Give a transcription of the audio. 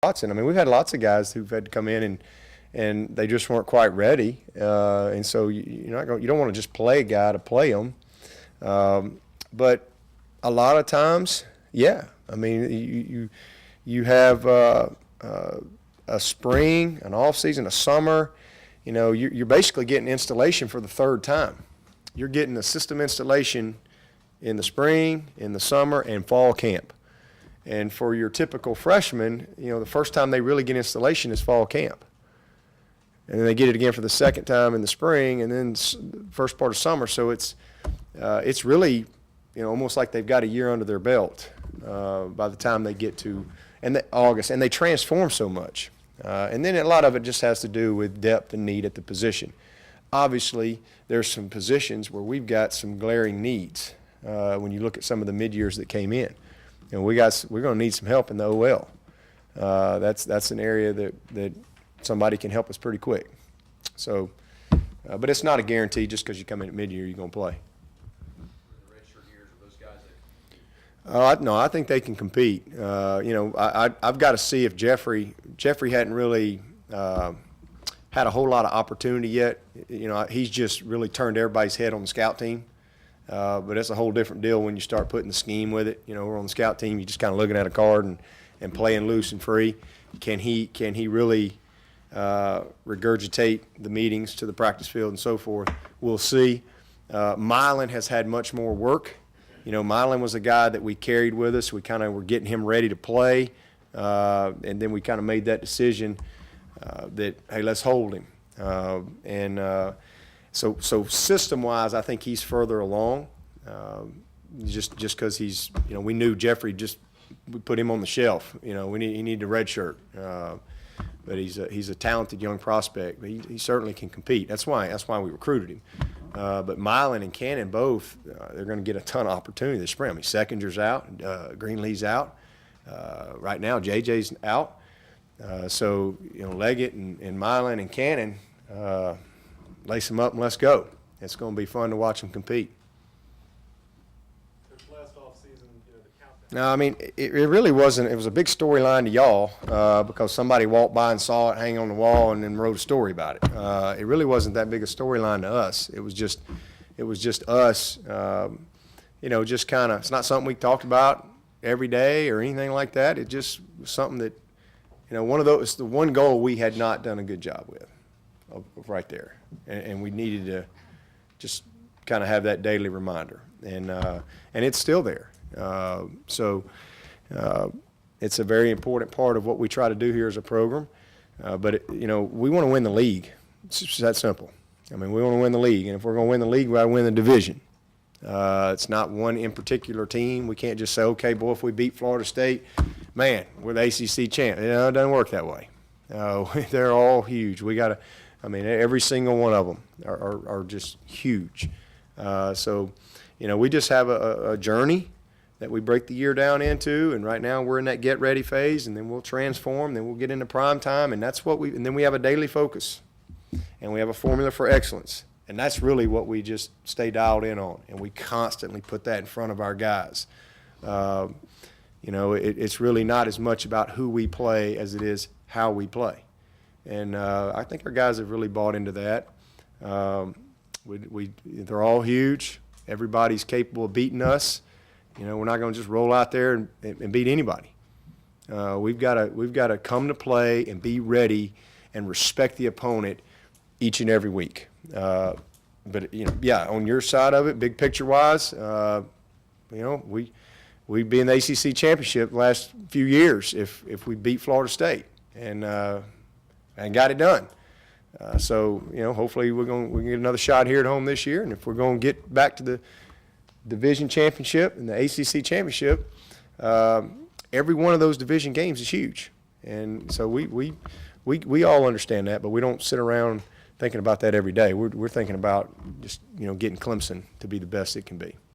Watson. I mean, we've had lots of guys who've had to come in and they just weren't quite ready. And so you don't want to just play a guy to play him. But a lot of times, yeah. I mean, you have a spring, an off season, a summer. You know, you're basically getting installation for the third time. You're getting a system installation in the spring, in the summer, and fall camp. And for your typical freshman, you know, the first time they really get installation is fall camp. And then they get it again for the second time in the spring, and then first part of summer. So it's really, you know, almost like they've got a year under their belt by the time they get to August. And they transform so much. And then a lot of it just has to do with depth and need at the position. Obviously, there's some positions where we've got some glaring needs when you look at some of the mid-years that came in. And we're going to need some help in the OL. That's an area that somebody can help us pretty quick. So, but it's not a guarantee just because you come in at mid-year you're going to play. The redshirt years of those guys that No, I think they can compete. You know, I've got to see if Jeffrey hadn't really had a whole lot of opportunity yet. You know, he's just really turned everybody's head on the scout team. But it's a whole different deal when you start putting the scheme with it. You know, we're on the scout team. You're just kind of looking at a card and playing loose and free. Can he really regurgitate the meetings to the practice field and so forth? We'll see. Milan has had much more work. You know, Milan was a guy that we carried with us. We kind of were getting him ready to play, and then we kind of made that decision that, hey, let's hold him. So system-wise, I think he's further along. Just because he's, you know, we knew Jeffrey we put him on the shelf. You know, he needed a red shirt. But he's a talented young prospect. But he certainly can compete. That's why we recruited him. But Milan and Cannon both, they're going to get a ton of opportunity this spring. I mean, Seckinger's out, Greenlee's out. Right now, JJ's out. So, you know, Leggett and Milan and Cannon, lace them up and let's go. It's going to be fun to watch them compete. Last offseason, you know, the countdown. No, I mean, it really wasn't. It was a big storyline to y'all because somebody walked by and saw it hang on the wall and then wrote a story about it. It really wasn't that big a storyline to us. It was just us, you know, just kind of, it's not something we talked about every day or anything like that. It just was something that, you know, the one goal we had not done a good job with right there. And we needed to just kind of have that daily reminder, and it's still there. So it's a very important part of what we try to do here as a program. But you know, we want to win the league. It's just that simple. I mean, we want to win the league, and if we're going to win the league, we got to win the division. It's not one in particular team. We can't just say, okay, boy, if we beat Florida State, man, we're the ACC champ. You know, it doesn't work that way. They're all huge. We got to. I mean, every single one of them are just huge. So, you know, we just have a journey that we break the year down into, and right now we're in that get-ready phase, and then we'll transform, then we'll get into prime time, and that's what and then we have a daily focus, and we have a formula for excellence, and that's really what we just stay dialed in on, and we constantly put that in front of our guys. You know, it's really not as much about who we play as it is how we play. And I think our guys have really bought into that. They're all huge. Everybody's capable of beating us. You know, we're not going to just roll out there and beat anybody. We've got to come to play and be ready and respect the opponent each and every week. But you know, yeah, on your side of it, big picture wise, you know, we'd be in the ACC championship the last few years if we beat Florida State and got it done. So, you know, hopefully we can get another shot here at home this year. And if we're going to get back to the division championship and the ACC championship, every one of those division games is huge. And so we all understand that, but we don't sit around thinking about that every day. We're thinking about just, you know, getting Clemson to be the best it can be.